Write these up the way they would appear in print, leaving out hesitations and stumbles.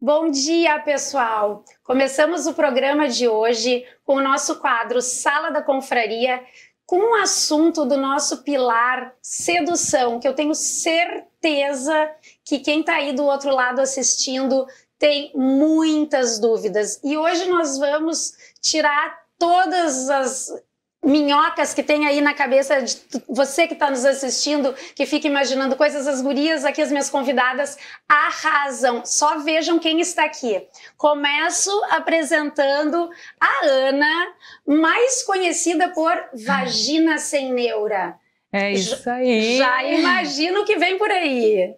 Bom dia, pessoal! Começamos o programa de hoje com o nosso quadro Sala da Confraria, com o assunto do nosso pilar sedução, que eu tenho certeza que quem está aí do outro lado assistindo tem muitas dúvidas. E hoje nós vamos tirar todas as minhocas que tem aí na cabeça de você que está nos assistindo, que fica imaginando coisas. As gurias aqui, as minhas convidadas, arrasam. Só vejam quem está aqui. Começo apresentando a Ana, mais conhecida por Vagina Sem Neura. É isso aí. Já imagino o que vem por aí.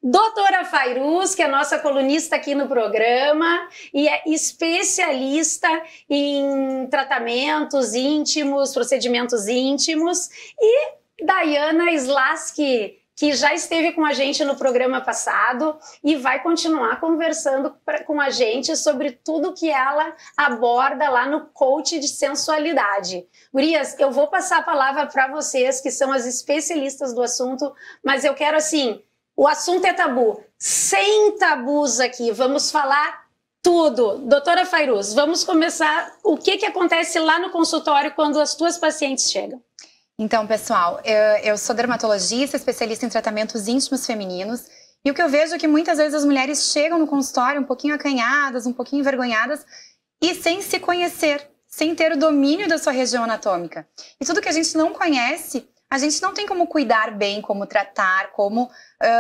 Doutora Fairuz, que é nossa colunista aqui no programa e é especialista em tratamentos íntimos, procedimentos íntimos, e Dayana Slaski, que já esteve com a gente no programa passado e vai continuar conversando com a gente sobre tudo que ela aborda lá no Coach de Sensualidade. Gurias, eu vou passar a palavra para vocês, que são as especialistas do assunto, mas eu quero assim... O assunto é tabu, sem tabus aqui, vamos falar tudo. Doutora Fairuz, vamos começar. O que acontece lá no consultório quando as tuas pacientes chegam? Então, pessoal, eu sou dermatologista, especialista em tratamentos íntimos femininos, e o que eu vejo é que muitas vezes as mulheres chegam no consultório um pouquinho acanhadas, um pouquinho envergonhadas, e sem se conhecer, sem ter o domínio da sua região anatômica. E tudo que a gente não conhece, a gente não tem como cuidar bem, como tratar, como,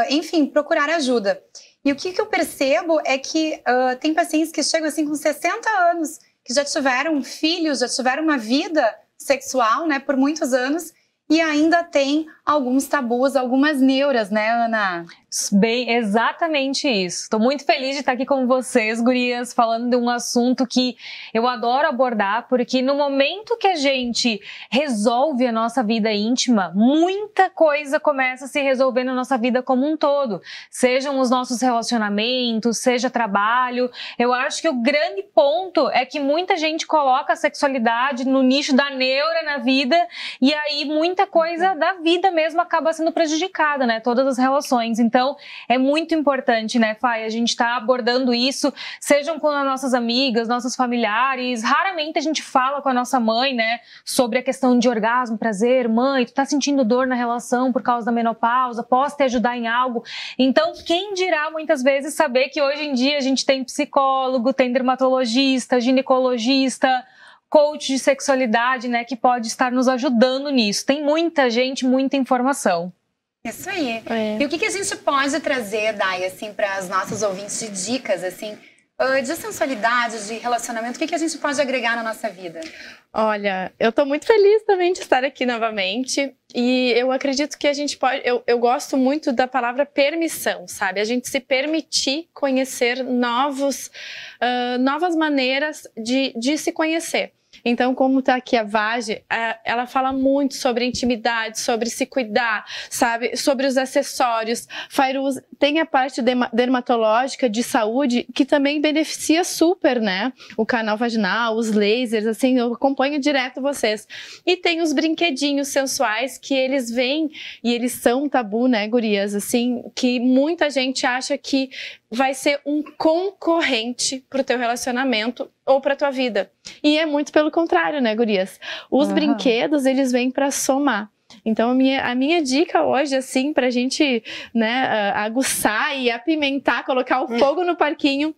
enfim, procurar ajuda. E o que eu percebo é que tem pacientes que chegam assim com 60 anos, que já tiveram filhos, já tiveram uma vida sexual, né, por muitos anos, e ainda tem alguns tabus, algumas neuras, né, Ana? Bem, exatamente isso. Estou muito feliz de estar aqui com vocês, gurias, falando de um assunto que eu adoro abordar, porque no momento que a gente resolve a nossa vida íntima, muita coisa começa a se resolver na nossa vida como um todo. Sejam os nossos relacionamentos, seja trabalho. Eu acho que o grande ponto é que muita gente coloca a sexualidade no nicho da neura na vida, e aí muita coisa da vida mesmo acaba sendo prejudicada, né? Todas as relações. Então, é muito importante, né, Fai, a gente tá abordando isso, sejam com as nossas amigas, nossos familiares. Raramente a gente fala com a nossa mãe, né, sobre a questão de orgasmo, prazer. Mãe, tu tá sentindo dor na relação por causa da menopausa? Posso te ajudar em algo? Então, quem dirá muitas vezes saber que hoje em dia a gente tem psicólogo, tem dermatologista, ginecologista, coach de sexualidade, né, que pode estar nos ajudando nisso. Tem muita gente, muita informação. Isso aí. E o que a gente pode trazer, Day, assim, para os nossos ouvintes de dicas, assim, de sensualidade, de relacionamento, o que a gente pode agregar na nossa vida? Olha, eu tô muito feliz também de estar aqui novamente, e eu acredito que a gente pode, eu gosto muito da palavra permissão, sabe? A gente se permitir conhecer novas maneiras de se conhecer. Então, como tá aqui a Vagi, ela fala muito sobre intimidade, sobre se cuidar, sabe? Sobre os acessórios. Fairuz tem a parte dermatológica de saúde que também beneficia super, né? O canal vaginal, os lasers, assim, eu acompanho direto vocês. E tem os brinquedinhos sensuais que eles vêm e eles são tabu, né, gurias? Assim, que muita gente acha que vai ser um concorrente pro teu relacionamento ou pra tua vida. E é muito pelo contrário, né, gurias? Os brinquedos, eles vêm pra somar. Então, a minha dica hoje, assim, pra gente, né, aguçar e apimentar, colocar o fogo no parquinho,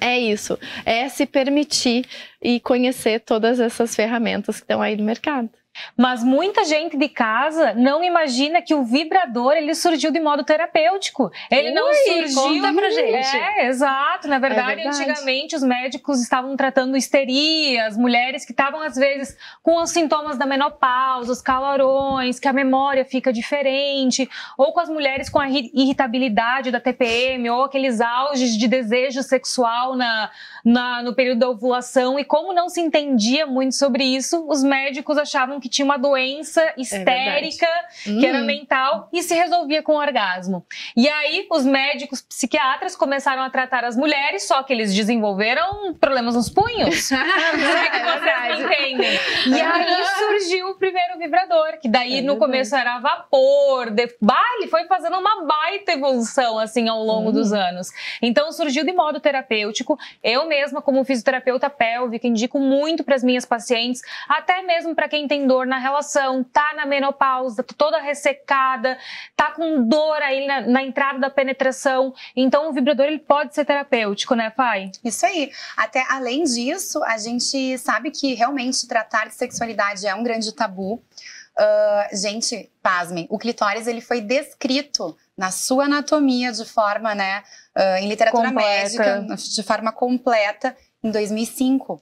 é isso. É se permitir e conhecer todas essas ferramentas que estão aí no mercado. Mas muita gente de casa não imagina que o vibrador, ele surgiu de modo terapêutico. Ele não surgiu... Conta pra gente. Exato. Na verdade, antigamente os médicos estavam tratando histeria, as mulheres que estavam às vezes com os sintomas da menopausa, os calorões, que a memória fica diferente, ou com as mulheres com a irritabilidade da TPM, ou aqueles auges de desejo sexual no período da ovulação. E como não se entendia muito sobre isso, os médicos achavam que que tinha uma doença histérica, que era mental, e se resolvia com orgasmo. E aí os médicos psiquiatras começaram a tratar as mulheres, só que eles desenvolveram problemas nos punhos. Não é que vocês entendem. E aí surgiu o primeiro vibrador, que daí no começo era vapor, ele foi fazendo uma baita evolução assim ao longo dos anos. Então surgiu de modo terapêutico. Eu mesma, como fisioterapeuta pélvica, indico muito para as minhas pacientes, até mesmo para quem tem dor na relação, tá na menopausa, toda ressecada, tá com dor aí na entrada da penetração. Então o vibrador ele pode ser terapêutico, né, Fai? Isso aí. Até além disso, a gente sabe que realmente tratar de sexualidade é um grande tabu. Gente, pasmem, o clitóris ele foi descrito na sua anatomia de forma, né, em literatura médica, de forma completa, em 2005.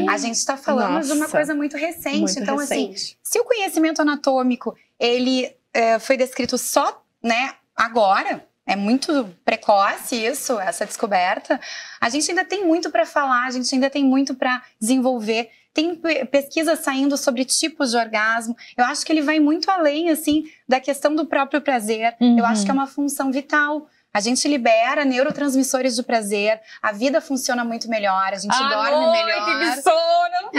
A gente está falando de uma coisa muito recente. Muito então, recente. assim, se o conhecimento anatômico ele foi descrito só, né, agora, é muito precoce isso, essa descoberta, a gente ainda tem muito para falar, a gente ainda tem muito para desenvolver. Tem pesquisas saindo sobre tipos de orgasmo. Eu acho que ele vai muito além, assim, da questão do próprio prazer. Eu acho que é uma função vital. A gente libera neurotransmissores de prazer, a vida funciona muito melhor, a gente dorme melhor. De sono.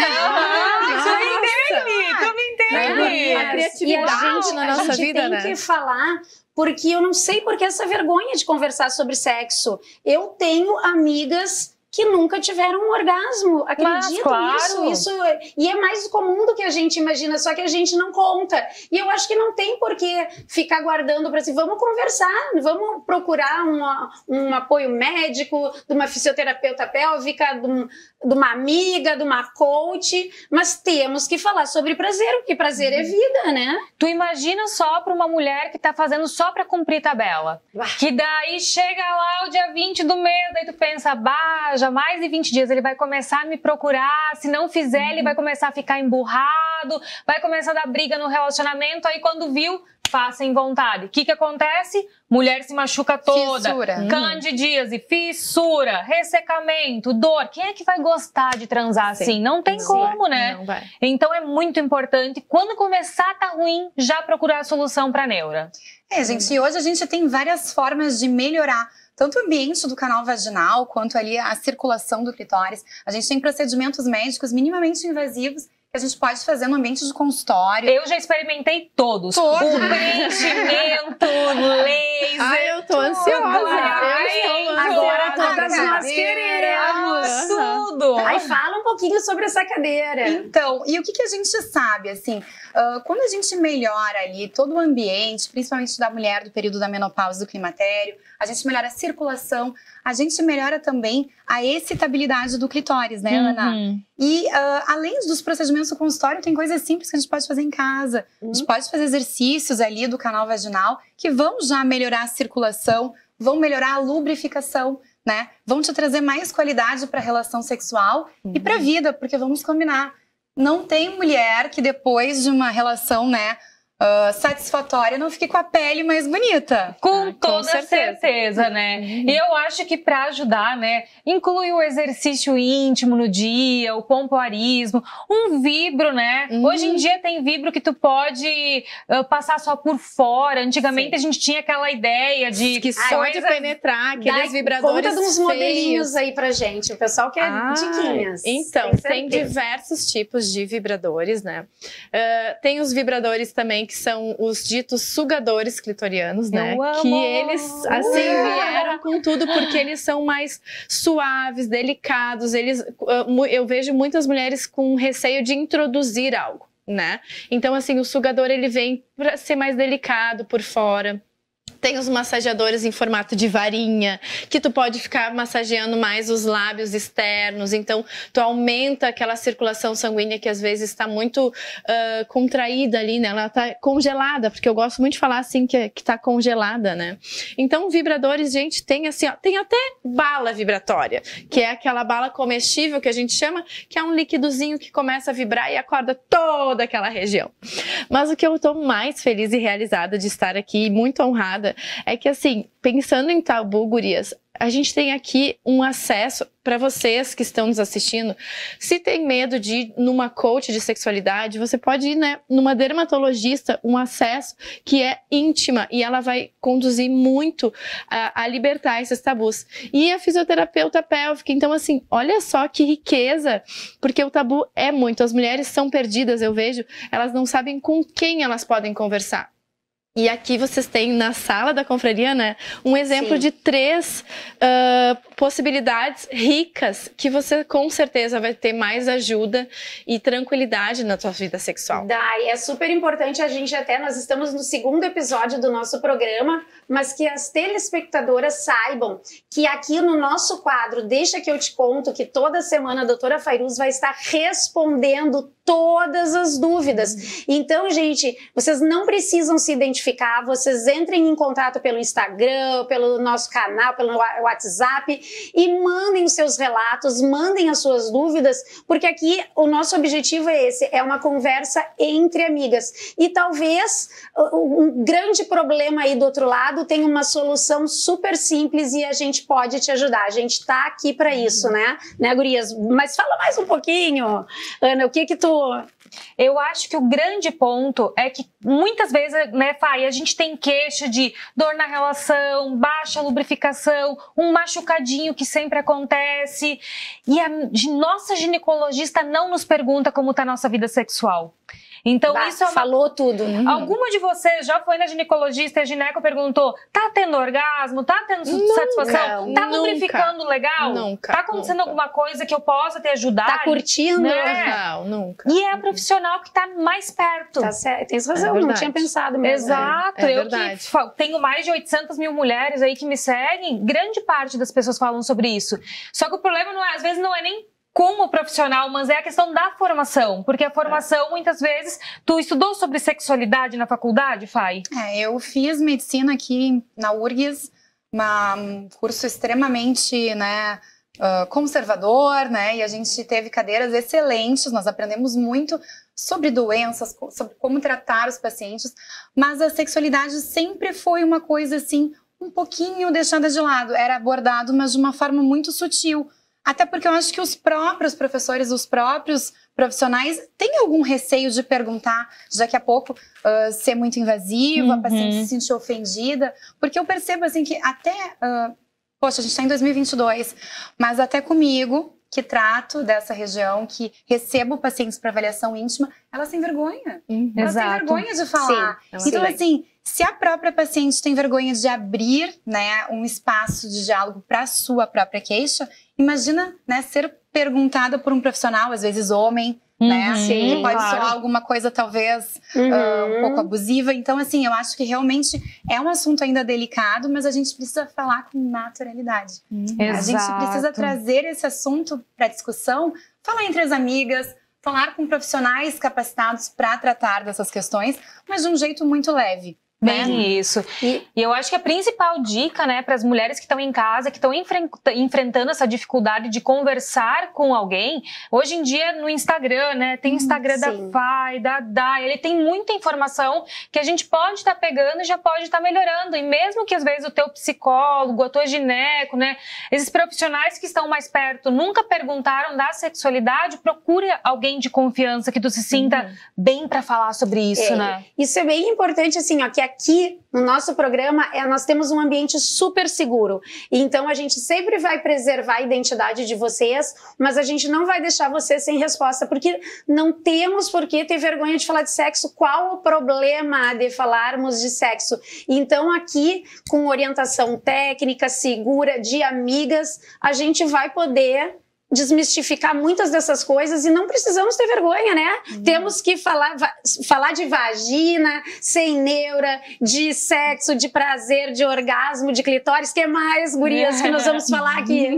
Tu me entende. A criatividade na nossa vida, né? A gente tem que falar, porque eu não sei porque essa vergonha de conversar sobre sexo. Eu tenho amigas que nunca tiveram um orgasmo. Acredito nisso. E é mais comum do que a gente imagina, só que a gente não conta. E eu acho que não tem por que ficar guardando para si. Vamos conversar, vamos procurar um apoio médico, de uma fisioterapeuta pélvica, de uma amiga, de uma coach, mas temos que falar sobre prazer, porque prazer é vida, né? Tu imagina só para uma mulher que tá fazendo só para cumprir tabela. Que daí chega lá o dia 20 do mês, daí tu pensa, já mais de 20 dias ele vai começar a me procurar, se não fizer ele vai começar a ficar emburrado, vai começar a dar briga no relacionamento, aí quando viu, faça em vontade. O que acontece? Mulher se machuca toda, candidíase, fissura, ressecamento, dor. Quem é que vai gostar de transar assim? Não tem como, né? Não vai. Então é muito importante, quando começar a tá ruim, já procurar a solução para neura. Gente, e hoje a gente tem várias formas de melhorar tanto o ambiente do canal vaginal, quanto ali a circulação do clitóris. A gente tem procedimentos médicos minimamente invasivos que a gente pode fazer no ambiente de consultório. Eu já experimentei todos. O preenchimento, laser. Ai, eu tô ansiosa. Agora todas nós queremos tudo. Aí fala um pouquinho sobre essa cadeira. Então, e o que a gente sabe, assim, quando a gente melhora ali todo o ambiente, principalmente da mulher do período da menopausa, do climatério, a gente melhora a circulação, a gente melhora também a excitabilidade do clitóris, né, Ana? E além dos procedimentos do consultório, tem coisas simples que a gente pode fazer em casa. A gente pode fazer exercícios ali do canal vaginal que vão já melhorar a circulação, vão melhorar a lubrificação, né? Vão te trazer mais qualidade para a relação sexual e para a vida, porque vamos combinar. Não tem mulher que depois de uma relação, né, satisfatória não fique com a pele mais bonita. Com toda certeza, né? E eu acho que para ajudar, né, inclui o exercício íntimo no dia, o pompoarismo, um vibro, né? Hoje em dia tem vibro que tu pode passar só por fora. Antigamente a gente tinha aquela ideia de que só de penetrar, aqueles vibradores conta uns modelinhos aí pra gente. O pessoal quer diquinhas. Então, tem diversos tipos de vibradores, né? Tem os vibradores também que são os ditos sugadores clitorianos, né? Que eles, assim, vieram com tudo porque eles são mais suaves, delicados. Eu vejo muitas mulheres com receio de introduzir algo, né? Então, assim, o sugador, ele vem para ser mais delicado por fora. Tem os massageadores em formato de varinha, que tu pode ficar massageando mais os lábios externos. Então, tu aumenta aquela circulação sanguínea que às vezes está muito contraída ali, né? Ela tá congelada, porque eu gosto muito de falar assim que tá congelada, né? Então, vibradores, gente, tem assim, ó, tem até bala vibratória, que é aquela bala comestível que a gente chama, que é um líquidozinho que começa a vibrar e acorda toda aquela região. Mas o que eu tô mais feliz e realizada de estar aqui, muito honrada, é que assim, pensando em tabu, gurias, a gente tem aqui um acesso para vocês que estão nos assistindo. Se tem medo de ir numa coach de sexualidade, você pode ir, né, numa dermatologista, um acesso que é íntima e ela vai conduzir muito a libertar esses tabus. E a fisioterapeuta pélvica, então assim, olha só que riqueza, porque o tabu é muito. As mulheres são perdidas, eu vejo, elas não sabem com quem elas podem conversar. E aqui vocês têm na sala da confraria, né, um exemplo Sim. de 3 possibilidades ricas que você com certeza vai ter mais ajuda e tranquilidade na sua vida sexual. E é super importante nós estamos no 2º episódio do nosso programa, mas que as telespectadoras saibam que aqui no nosso quadro, Deixa que eu te conto, que toda semana a doutora Fairuz vai estar respondendo todas as dúvidas. Então, gente, vocês não precisam se identificar, vocês entrem em contato pelo Instagram, pelo nosso canal, pelo WhatsApp e mandem os seus relatos, mandem as suas dúvidas, porque aqui o nosso objetivo é esse, é uma conversa entre amigas. E talvez um grande problema aí do outro lado tenha uma solução super simples e a gente pode te ajudar. A gente tá aqui para isso, né, gurias? Mas fala mais um pouquinho, Ana, o que tu... Eu acho que o grande ponto é que muitas vezes, né, Fai, a gente tem queixa de dor na relação, baixa lubrificação, um machucadinho que sempre acontece. E a nossa ginecologista não nos pergunta como está a nossa vida sexual. Então, isso é falou tudo. Alguma de vocês já foi na ginecologista e a gineco perguntou: tá tendo orgasmo? Tá tendo satisfação? Tá lubrificando legal? Nunca. Tá acontecendo alguma coisa que eu possa te ajudar? Tá curtindo? Né? Não, nunca. E é a profissional que tá mais perto. Tá certo, tens razão, não tinha pensado mesmo. Exato, É eu verdade. que tenho mais de 800 mil mulheres aí que me seguem, grande parte das pessoas falam sobre isso. Só que o problema às vezes não é nem como profissional, mas é a questão da formação, porque a formação, muitas vezes, tu estudou sobre sexualidade na faculdade, Fai? Eu fiz medicina aqui na URGS, um curso extremamente, né, conservador, né, e a gente teve cadeiras excelentes, nós aprendemos muito sobre doenças, sobre como tratar os pacientes, mas a sexualidade sempre foi uma coisa, assim, um pouquinho deixada de lado, era abordado, mas de uma forma muito sutil. Até porque eu acho que os próprios professores, os próprios profissionais têm algum receio de perguntar, daqui a pouco ser muito invasivo, a paciente se sentir ofendida. Porque eu percebo assim que até... poxa, a gente está em 2022, mas até comigo, que trato dessa região, que recebo pacientes para avaliação íntima, elas têm vergonha. Elas têm vergonha de falar. Sim, então, assim, se a própria paciente tem vergonha de abrir, né, um espaço de diálogo para a sua própria queixa, imagina, né, ser perguntada por um profissional, às vezes homem, né? Que pode soar alguma coisa talvez um pouco abusiva. Então, assim, eu acho que realmente é um assunto ainda delicado, mas a gente precisa falar com naturalidade. A gente precisa trazer esse assunto para discussão, falar entre as amigas, falar com profissionais capacitados para tratar dessas questões, mas de um jeito muito leve. Bem isso. E eu acho que a principal dica, né, para as mulheres que estão em casa, que estão enfrentando essa dificuldade de conversar com alguém, hoje em dia no Instagram, né, tem Instagram da Fai, da Dai, ele tem muita informação que a gente pode estar pegando e já pode estar melhorando. E mesmo que às vezes o teu psicólogo, a tua gineco, né, esses profissionais que estão mais perto nunca perguntaram da sexualidade, procure alguém de confiança que tu se sinta bem para falar sobre isso, né? Isso é bem importante, assim, ó, que aqui no nosso programa nós temos um ambiente super seguro. Então a gente sempre vai preservar a identidade de vocês, mas a gente não vai deixar vocês sem resposta, porque não temos por que ter vergonha de falar de sexo. Qual o problema de falarmos de sexo? Então aqui, com orientação técnica, segura, de amigas, a gente vai poder desmistificar muitas dessas coisas e não precisamos ter vergonha, né? Temos que falar de vagina, sem neura, de sexo, de prazer, de orgasmo, de clitóris. Que mais, gurias, que nós vamos falar aqui?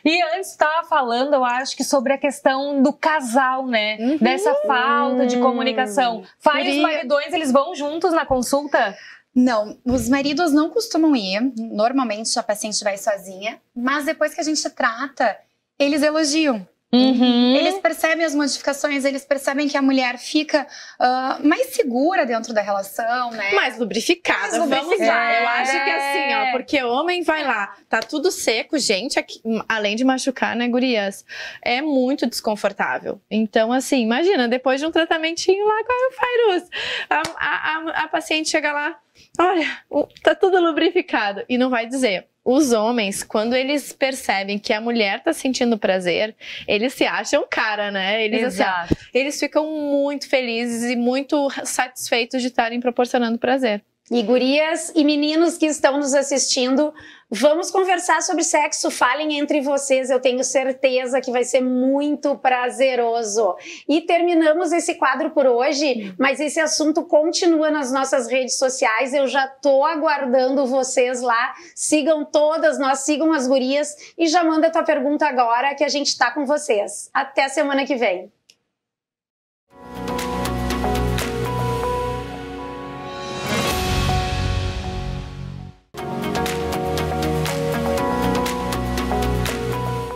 E antes estava falando, eu acho que sobre a questão do casal, né? Dessa falta de comunicação. Fai e os maridões, eles vão juntos na consulta? Não, os maridos não costumam ir. Normalmente a paciente vai sozinha, mas depois que a gente trata, eles elogiam. Eles percebem as modificações, eles percebem que a mulher fica mais segura dentro da relação, né? Mais lubrificada, vamos lá. Eu acho que assim, ó, porque o homem vai lá, tá tudo seco, gente, aqui, além de machucar, né, gurias? É muito desconfortável. Então, assim, imagina, depois de um tratamentinho lá com a Fairuz, a paciente chega lá, olha, tá tudo lubrificado. E não vai dizer. Os homens, quando eles percebem que a mulher tá sentindo prazer, eles se acham cara, né? Eles ficam muito felizes e muito satisfeitos de estarem proporcionando prazer. E gurias e meninos que estão nos assistindo, vamos conversar sobre sexo, falem entre vocês, eu tenho certeza que vai ser muito prazeroso. E terminamos esse quadro por hoje, mas esse assunto continua nas nossas redes sociais, eu já tô aguardando vocês lá, sigam todas nós, sigam as gurias e já manda tua pergunta agora que a gente tá com vocês. Até a semana que vem.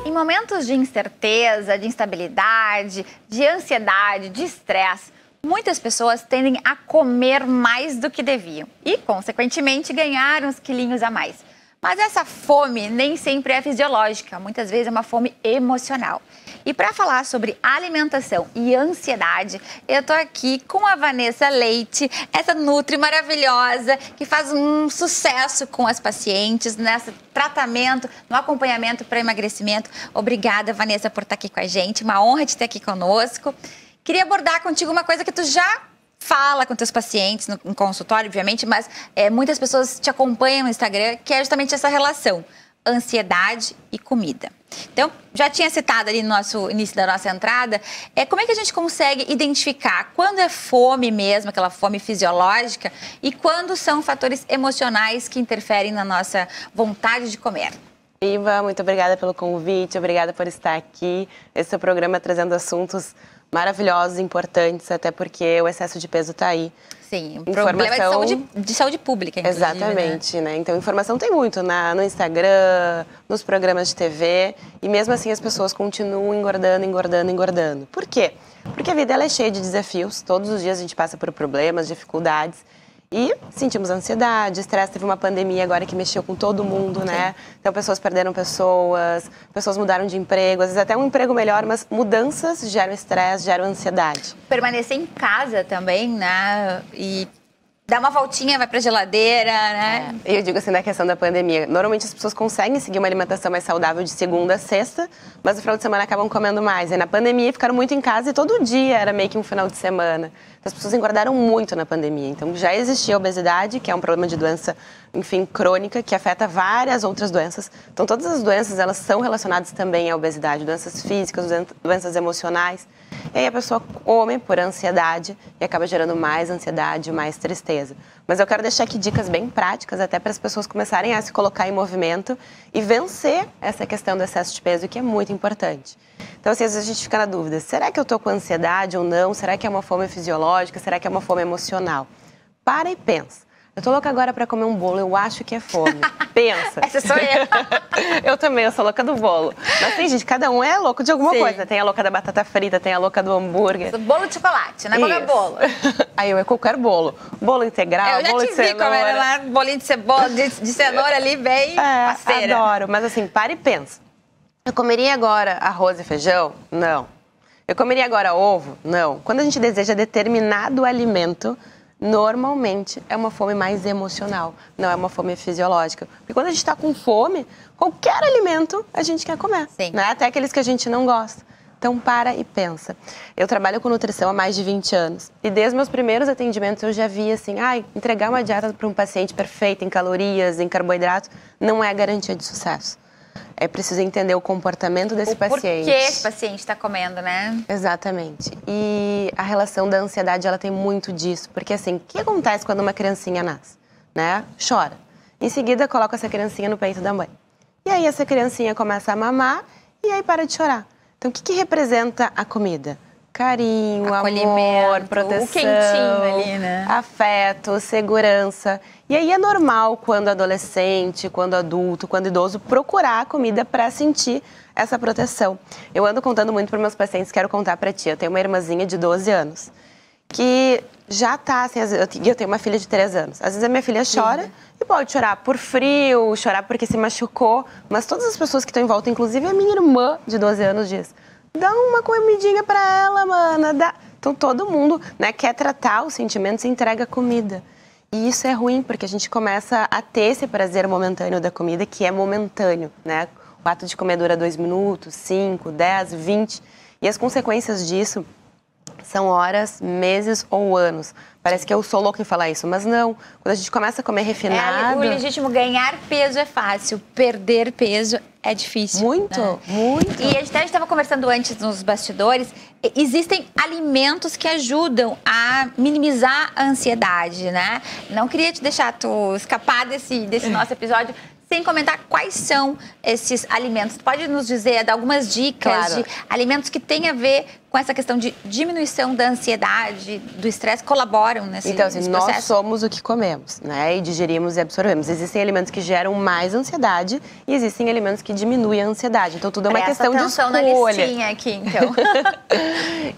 Em momentos de incerteza, de instabilidade, de ansiedade, de estresse, muitas pessoas tendem a comer mais do que deviam e, consequentemente, ganhar uns quilinhos a mais. Mas essa fome nem sempre é fisiológica, muitas vezes é uma fome emocional. E para falar sobre alimentação e ansiedade, eu tô aqui com a Vanessa Leite, essa nutri maravilhosa que faz um sucesso com as pacientes nesse tratamento, no acompanhamento para emagrecimento. Obrigada, Vanessa, por estar aqui com a gente. Uma honra de ter aqui conosco. Queria abordar contigo uma coisa que tu já fala com teus pacientes no consultório, obviamente, mas muitas pessoas te acompanham no Instagram, que é justamente essa relação ansiedade e comida. Então, já tinha citado ali no nosso início da nossa entrada, como é que a gente consegue identificar quando é fome mesmo, aquela fome fisiológica, e quando são fatores emocionais que interferem na nossa vontade de comer? Iva, muito obrigada pelo convite, obrigada por estar aqui. Esse é o programa trazendo assuntos maravilhosos, importantes, até porque o excesso de peso está aí. Sim, um problema de saúde pública, inclusive. Exatamente, né? Então, informação tem muito no Instagram, nos programas de TV, e mesmo assim as pessoas continuam engordando. Por quê? Porque a vida ela é cheia de desafios, todos os dias a gente passa por problemas, dificuldades, e sentimos ansiedade, estresse. Teve uma pandemia agora que mexeu com todo mundo, né? Então, pessoas perderam pessoas mudaram de emprego, às vezes até um emprego melhor, mas mudanças geram estresse, geram ansiedade. Permanecer em casa também, né? E dar uma voltinha, vai pra geladeira, né? Eu digo assim, na questão da pandemia, normalmente as pessoas conseguem seguir uma alimentação mais saudável de segunda a sexta, mas no final de semana acabam comendo mais. E na pandemia ficaram muito em casa e todo dia era meio que um final de semana. Então, as pessoas engordaram muito na pandemia. Então já existia a obesidade, que é um problema de doença, enfim, crônica, que afeta várias outras doenças. Então todas as doenças, elas são relacionadas também à obesidade, doenças físicas, doenças emocionais. E aí a pessoa come por ansiedade e acaba gerando mais ansiedade, mais tristeza. Mas eu quero deixar aqui dicas bem práticas até para as pessoas começarem a se colocar em movimento e vencer essa questão do excesso de peso, que é muito importante. Então, assim, às vezes a gente fica na dúvida, será que eu estou com ansiedade ou não? Será que é uma fome fisiológica? Será que é uma fome emocional? Para e pensa. Eu tô louca agora pra comer um bolo, eu acho que é fome. Pensa. Essa sou eu. Eu também, eu sou louca do bolo. Mas tem gente, cada um é louco de alguma coisa. Tem a louca da batata frita, tem a louca do hambúrguer. Bolo de chocolate, não é qualquer bolo. Aí eu qualquer bolo. Bolo integral, bolo de cenoura. Eu já te vi comendo lá, bolinho de cebola, de cenoura ali, bem parceira. Adoro, mas assim, para e pensa. Eu comeria agora arroz e feijão? Não. Eu comeria agora ovo? Não. Quando a gente deseja determinado alimento, normalmente é uma fome mais emocional, não é uma fome fisiológica. Porque quando a gente está com fome, qualquer alimento a gente quer comer, né? Até aqueles que a gente não gosta. Então, para e pensa. Eu trabalho com nutrição há mais de 20 anos. E desde meus primeiros atendimentos eu já vi assim, entregar uma dieta para um paciente perfeita em calorias, em carboidrato, não é garantia de sucesso. É preciso entender o comportamento desse paciente. Por que esse paciente está comendo, né? Exatamente. E a relação da ansiedade, ela tem muito disso. Porque assim, o que acontece quando uma criancinha nasce? Né? Chora. Em seguida, coloca essa criancinha no peito da mãe. E aí essa criancinha começa a mamar e aí para de chorar. Então, o que representa a comida? carinho, acolhimento, amor, proteção, o quentinho ali, né? Afeto, segurança. E aí é normal quando adolescente, quando adulto, quando idoso, procurar a comida para sentir essa proteção. Eu ando contando muito para meus pacientes, quero contar para ti. Eu tenho uma irmãzinha de 12 anos que já tá assim, eu tenho uma filha de 3 anos. Às vezes a minha filha chora e pode chorar por frio, chorar porque se machucou, mas todas as pessoas que estão em volta, inclusive a minha irmã de 12 anos diz: dá uma comidinha para ela, mana, dá. Então todo mundo, né, quer tratar os sentimentos e entrega comida. E isso é ruim, porque a gente começa a ter esse prazer momentâneo da comida, que é momentâneo, né? O ato de comer dura 2 minutos, 5, 10, 20. E as consequências disso são horas, meses ou anos. Parece que eu sou louca em falar isso, mas não. Quando a gente começa a comer refinado... O legítimo ganhar peso é fácil, perder peso é difícil. Muito, né? muito. E a gente estava conversando antes nos bastidores, existem alimentos que ajudam a minimizar a ansiedade, né? Não queria te deixar tu escapar desse nosso episódio sem comentar quais são esses alimentos. Tu pode nos dizer, dar algumas dicas de alimentos que têm a ver com essa questão de diminuição da ansiedade, do estresse, colaboram nesse processo? Então, assim, nós somos o que comemos, né? E digerimos e absorvemos. Existem alimentos que geram mais ansiedade e existem alimentos que diminuem a ansiedade. Então, tudo é uma questão de escolha. Na listinha aqui, então.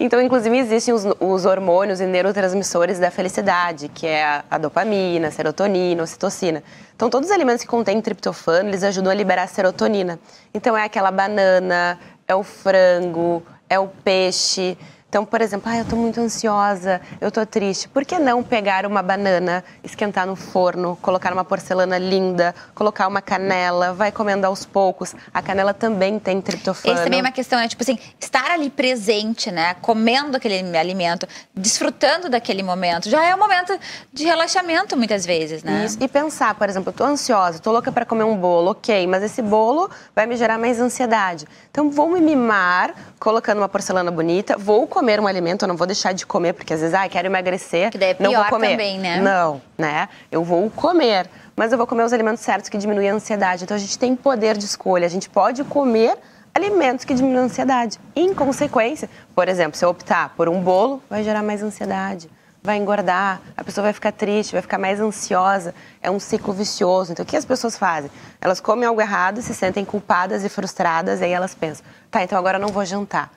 Então, inclusive, existem os hormônios e neurotransmissores da felicidade, que é a dopamina, a serotonina, a ocitocina. Então, todos os alimentos que contêm triptofano, eles ajudam a liberar a serotonina. Então, é aquela banana, é o frango, é o peixe. Então, por exemplo, eu tô muito ansiosa, eu tô triste. Por que não pegar uma banana, esquentar no forno, colocar uma porcelana linda, colocar uma canela, vai comendo aos poucos. A canela também tem triptofano. Essa também é uma questão, tipo assim, estar ali presente, né? Comendo aquele alimento, desfrutando daquele momento. Já é um momento de relaxamento, muitas vezes, né? Isso. E pensar, por exemplo, eu tô ansiosa, tô louca para comer um bolo, ok, mas esse bolo vai me gerar mais ansiedade. Então, vou me mimar, colocando uma porcelana bonita, vou comer um alimento, eu não vou deixar de comer, porque às vezes, quero emagrecer, que daí é pior, não vou comer. Também, né? Não, né? Eu vou comer, mas eu vou comer os alimentos certos que diminuem a ansiedade. Então, a gente tem poder de escolha, a gente pode comer alimentos que diminuem a ansiedade. Em consequência, por exemplo, se eu optar por um bolo, vai gerar mais ansiedade, vai engordar, a pessoa vai ficar triste, vai ficar mais ansiosa. É um ciclo vicioso. Então, o que as pessoas fazem? Elas comem algo errado, se sentem culpadas e frustradas, e aí elas pensam, então agora eu não vou jantar.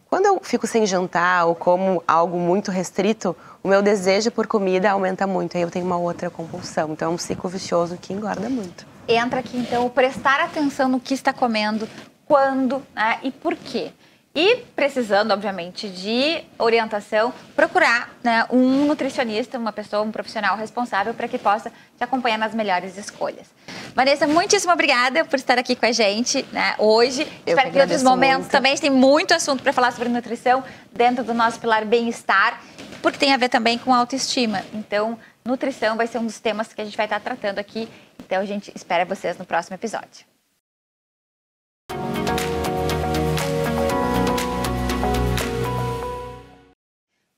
Quando eu fico sem jantar ou como algo muito restrito, o meu desejo por comida aumenta muito. Aí eu tenho uma outra compulsão. Então, é um ciclo vicioso que engorda muito. Entra aqui, então, o prestar atenção no que está comendo, quando, né, e por quê. E precisando, obviamente, de orientação, procurar, né, um nutricionista, uma pessoa, um profissional responsável para que possa te acompanhar nas melhores escolhas. Vanessa, muitíssimo obrigada por estar aqui com a gente, né, hoje. Espero que em outros momentos também. A gente tem muito assunto para falar sobre nutrição dentro do nosso pilar bem-estar, porque tem a ver também com autoestima. Então, nutrição vai ser um dos temas que a gente vai estar tratando aqui. Então, a gente espera vocês no próximo episódio.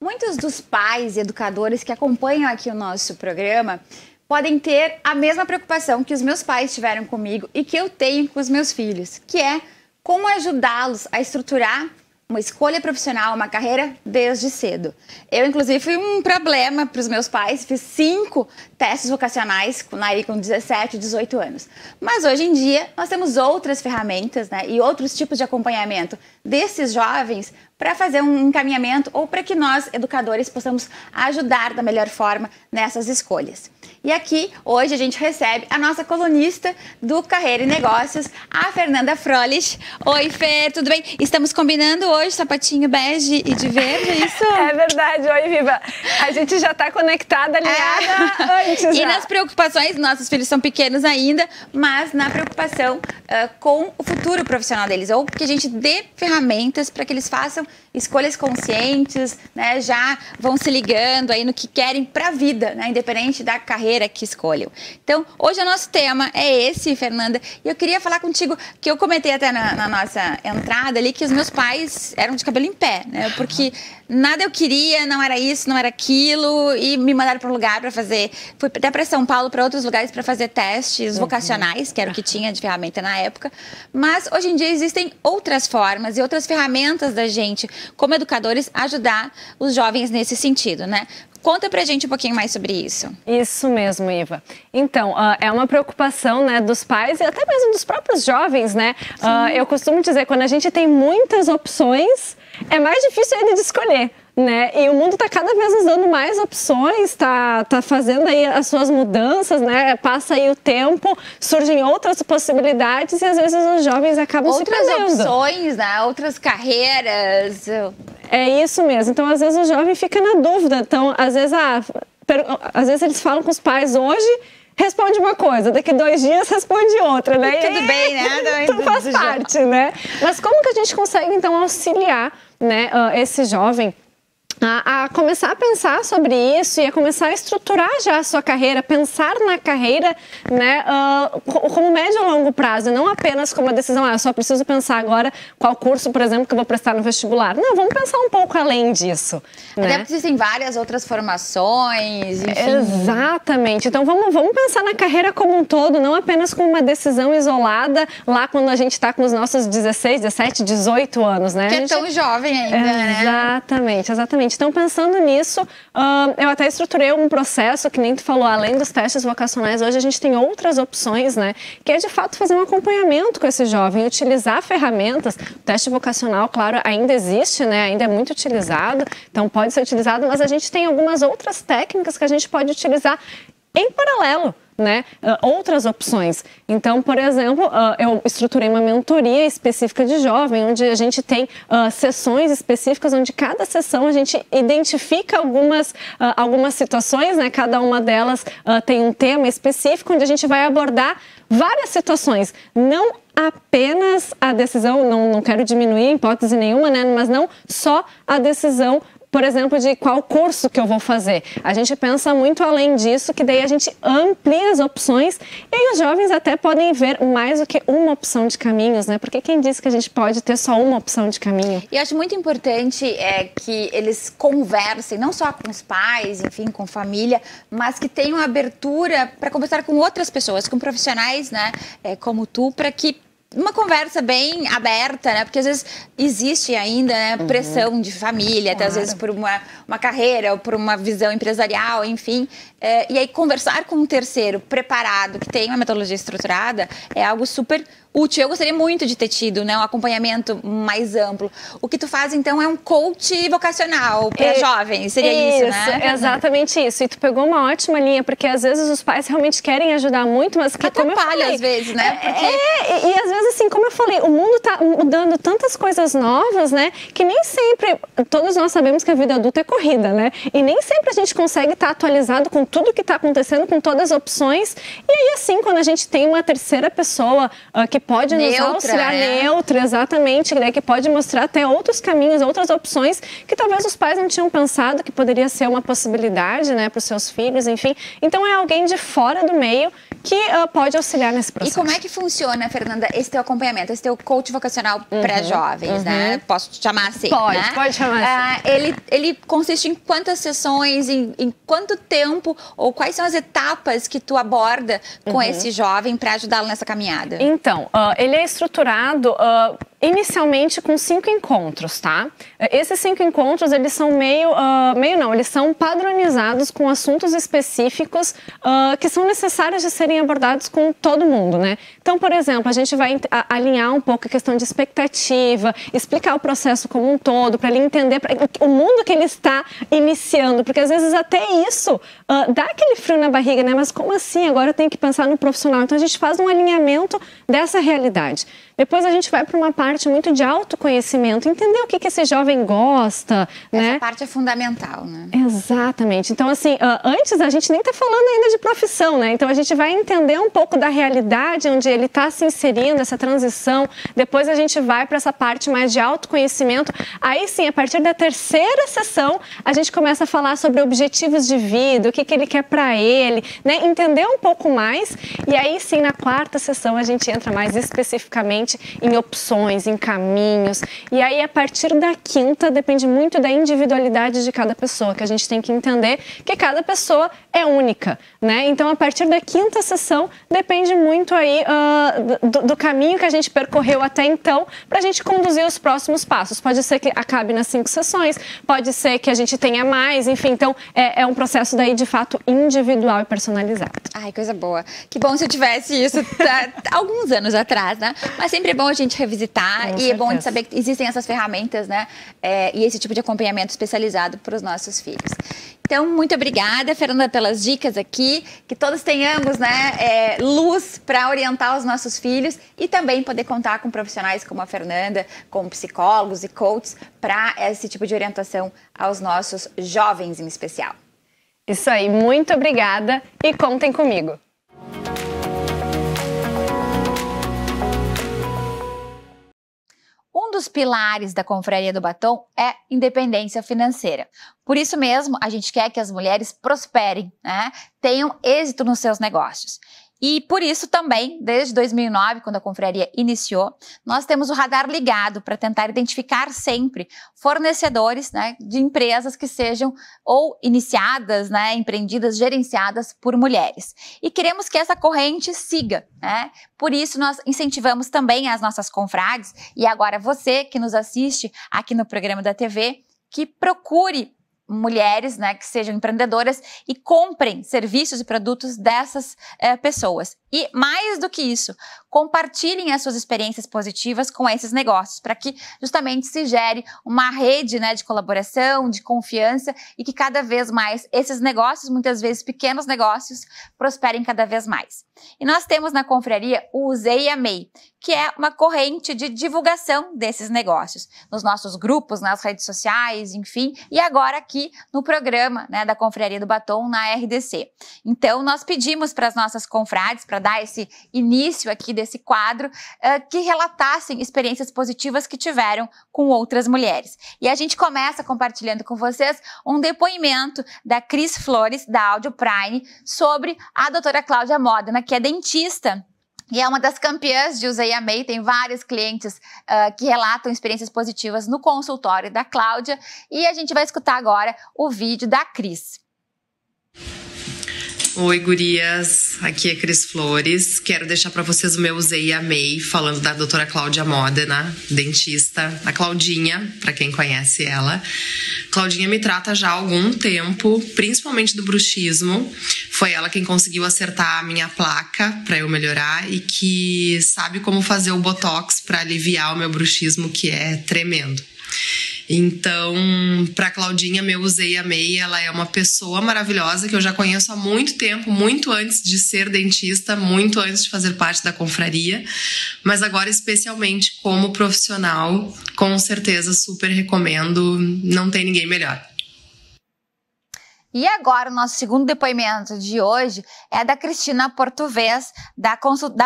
Muitos dos pais e educadores que acompanham aqui o nosso programa podem ter a mesma preocupação que os meus pais tiveram comigo e que eu tenho com os meus filhos, que é como ajudá-los a estruturar uma escolha profissional, uma carreira desde cedo. Eu, inclusive, fui um problema para os meus pais, fiz 5 testes vocacionais com 17, 18 anos. Mas hoje em dia nós temos outras ferramentas, né, e outros tipos de acompanhamento desses jovens para fazer um encaminhamento ou para que nós, educadores, possamos ajudar da melhor forma nessas escolhas. E aqui, hoje, a gente recebe a nossa colunista do Carreira e Negócios, a Fernanda Frolich. Oi, Fer, tudo bem? Estamos combinando hoje sapatinho bege e de verde, é isso? É verdade. Oi, Viva. A gente já está conectada, alinhada antes E já. nas preocupações, nossos filhos são pequenos ainda, mas na preocupação com o futuro profissional deles, ou que a gente dê ferramentas para que eles façam escolhas conscientes, né, já vão se ligando aí no que querem para a vida, né, independente da carreira que escolham. Então, hoje o nosso tema é esse, Fernanda, e eu queria falar contigo, que eu comentei até na nossa entrada ali, que os meus pais jovens eram de cabelo em pé, né? Porque nada eu queria, não era isso, não era aquilo, e me mandaram para um lugar para fazer. Fui até para São Paulo, para outros lugares, para fazer testes vocacionais, que era o que tinha de ferramenta na época. Mas hoje em dia existem outras formas e outras ferramentas da gente, como educadores, ajudar os jovens nesse sentido, né? Conta pra gente um pouquinho mais sobre isso. Isso mesmo, Iva. Então, é uma preocupação, né, dos pais e até mesmo dos próprios jovens, né? Eu costumo dizer, quando a gente tem muitas opções, é mais difícil ainda de escolher, né? E o mundo está cada vez nos dando mais opções, tá fazendo aí as suas mudanças, né? Passa aí o tempo, surgem outras possibilidades e às vezes os jovens acabam se perdendo. Outras opções, né? Outras carreiras. É isso mesmo. Então, às vezes o jovem fica na dúvida. Então, às vezes eles falam com os pais hoje, responde uma coisa, daqui 2 dias responde outra, né? E tudo bem, né? Tudo faz parte, né? Mas como que a gente consegue, então, auxiliar, né, esse jovem a começar a pensar sobre isso e a começar a estruturar já a sua carreira, pensar na carreira, né, como médio ou longo prazo, não apenas como uma decisão, eu só preciso pensar agora qual curso, por exemplo, que eu vou prestar no vestibular. Não, vamos pensar um pouco além disso. Até né? porque existem várias outras formações, enfim. Exatamente. Então vamos pensar na carreira como um todo, não apenas como uma decisão isolada lá quando a gente está com os nossos 16, 17, 18 anos, né? Que é tão jovem ainda, né? Exatamente. Então, pensando nisso, eu até estruturei um processo, que nem tu falou, além dos testes vocacionais, hoje a gente tem outras opções, né? Que é, de fato, fazer um acompanhamento com esse jovem, utilizar ferramentas. O teste vocacional, claro, ainda existe, né? Ainda é muito utilizado, então pode ser utilizado, mas a gente tem algumas outras técnicas que a gente pode utilizar em paralelo, né? Outras opções. Então, por exemplo, eu estruturei uma mentoria específica de jovem, onde a gente tem sessões específicas, onde cada sessão a gente identifica algumas situações, né? Cada uma delas tem um tema específico, onde a gente vai abordar várias situações, não apenas a decisão, não quero diminuir em hipótese nenhuma, né? Mas não só a decisão, por exemplo, de qual curso que eu vou fazer. A gente pensa muito além disso, que daí a gente amplia as opções e aí os jovens até podem ver mais do que uma opção de caminhos, né? Porque quem disse que a gente pode ter só uma opção de caminho? E acho muito importante que eles conversem, não só com os pais, enfim, com família, mas que tenham abertura para conversar com outras pessoas, com profissionais, né? Como tu, para que uma conversa bem aberta, né? Porque às vezes existe ainda, né, pressão de família, até às vezes por uma carreira ou por uma visão empresarial, enfim. E aí conversar com um terceiro preparado, que tem uma metodologia estruturada, é algo super útil. Eu gostaria muito de ter tido, né, um acompanhamento mais amplo. O que tu faz, então, é um coach vocacional para jovens, seria isso, né? Exatamente isso. E tu pegou uma ótima linha, porque às vezes os pais realmente querem ajudar muito, mas que, como eu falei, às vezes, né? E às vezes, assim, como eu falei, o mundo tá mudando tantas coisas novas, né, que nem sempre, todos nós sabemos que a vida adulta é corrida, né? E nem sempre a gente consegue estar atualizado com tudo que está acontecendo, com todas as opções. E aí, assim, quando a gente tem uma terceira pessoa que pode nos auxiliar, neutra, exatamente, né, que pode mostrar até outros caminhos, outras opções que talvez os pais não tinham pensado que poderia ser uma possibilidade, né, para os seus filhos, enfim. Então, é alguém de fora do meio que pode auxiliar nesse processo. E como é que funciona, Fernanda, esse teu acompanhamento, esse teu coach vocacional para jovens, né? Posso te chamar assim, Pode, né? Pode chamar assim. Ele consiste em quantas sessões, em quanto tempo, ou quais são as etapas que tu aborda com esse jovem para ajudá-lo nessa caminhada? Então, ele é estruturado inicialmente com 5 encontros, tá? Esses 5 encontros, eles são eles são padronizados com assuntos específicos que são necessários de serem abordados com todo mundo, né? Então, por exemplo, a gente vai alinhar um pouco a questão de expectativa, explicar o processo como um todo, para ele entender o mundo que ele está iniciando, porque às vezes até isso dá aquele frio na barriga, né? Mas como assim? Agora eu tenho que pensar no profissional. Então, a gente faz um alinhamento dessa realidade. Depois a gente vai para uma parte muito de autoconhecimento, entender o que esse jovem gosta, né? Essa parte é fundamental, né? Exatamente. Então, assim, antes a gente nem está falando ainda de profissão, né? Então, a gente vai entender um pouco da realidade onde ele está se inserindo, essa transição. Depois a gente vai para essa parte mais de autoconhecimento. Aí sim, a partir da terceira sessão, a gente começa a falar sobre objetivos de vida, o que ele quer para ele, né? Entender um pouco mais. E aí sim, na quarta sessão, a gente entra mais especificamente em opções, soluções, em caminhos. E aí, a partir da quinta, depende muito da individualidade de cada pessoa, que a gente tem que entender que cada pessoa é única, né? Então, a partir da quinta sessão, depende muito aí do caminho que a gente percorreu até então, para a gente conduzir os próximos passos. Pode ser que acabe nas 5 sessões, pode ser que a gente tenha mais, enfim. Então, é um processo daí, de fato, individual e personalizado. Ai, coisa boa. Que bom se eu tivesse isso alguns anos atrás, né? Mas sempre é bom a gente revisitar e é bom de saber que existem essas ferramentas, né? E esse tipo de acompanhamento especializado para os nossos filhos. Então, muito obrigada, Fernanda, pelas dicas aqui. Que todos tenhamos, né, luz para orientar os nossos filhos e também poder contar com profissionais como a Fernanda, como psicólogos e coaches para esse tipo de orientação aos nossos jovens em especial. Isso aí, muito obrigada e contem comigo. Um dos pilares da Confraria do Batom é independência financeira. Por isso mesmo, a gente quer que as mulheres prosperem, né? Tenham êxito nos seus negócios. E por isso também, desde 2009, quando a Confraria iniciou, nós temos o radar ligado para tentar identificar sempre fornecedores, né, de empresas que sejam ou iniciadas, né, empreendidas, gerenciadas por mulheres. E queremos que essa corrente siga, né? Por isso nós incentivamos também as nossas confrades e agora você que nos assiste aqui no programa da TV, que procure mulheres, né, que sejam empreendedoras e comprem serviços e produtos dessas pessoas. E mais do que isso, compartilhem as suas experiências positivas com esses negócios, para que justamente se gere uma rede, né, de colaboração, de confiança e que cada vez mais esses negócios, muitas vezes pequenos negócios, prosperem cada vez mais. E nós temos na confraria o Usei e Amei, que é uma corrente de divulgação desses negócios, nos nossos grupos, nas redes sociais, enfim, e agora aqui no programa, né, da Confraria do Batom na RDC. Então, nós pedimos para as nossas confrades, para dar esse início aqui desse quadro, que relatassem experiências positivas que tiveram com outras mulheres. E a gente começa compartilhando com vocês um depoimento da Cris Flores, da Audio Prime, sobre a doutora Cláudia Modena, que é dentista. E é uma das campeãs de Usei e Amei, tem vários clientes que relatam experiências positivas no consultório da Cláudia. E a gente vai escutar agora o vídeo da Cris. Oi, gurias, aqui é Cris Flores. Quero deixar para vocês o meu Usei e Amei, falando da doutora Cláudia Modena, dentista, a Claudinha, para quem conhece ela. Claudinha me trata já há algum tempo, principalmente do bruxismo. Foi ela quem conseguiu acertar a minha placa para eu melhorar e que sabe como fazer o botox para aliviar o meu bruxismo, que é tremendo. Então, para Claudinha, meu Usei e Amei, ela é uma pessoa maravilhosa que eu já conheço há muito tempo, muito antes de ser dentista, muito antes de fazer parte da confraria, mas agora especialmente como profissional, com certeza super recomendo, não tem ninguém melhor. E agora o nosso segundo depoimento de hoje é da Cristina Português, da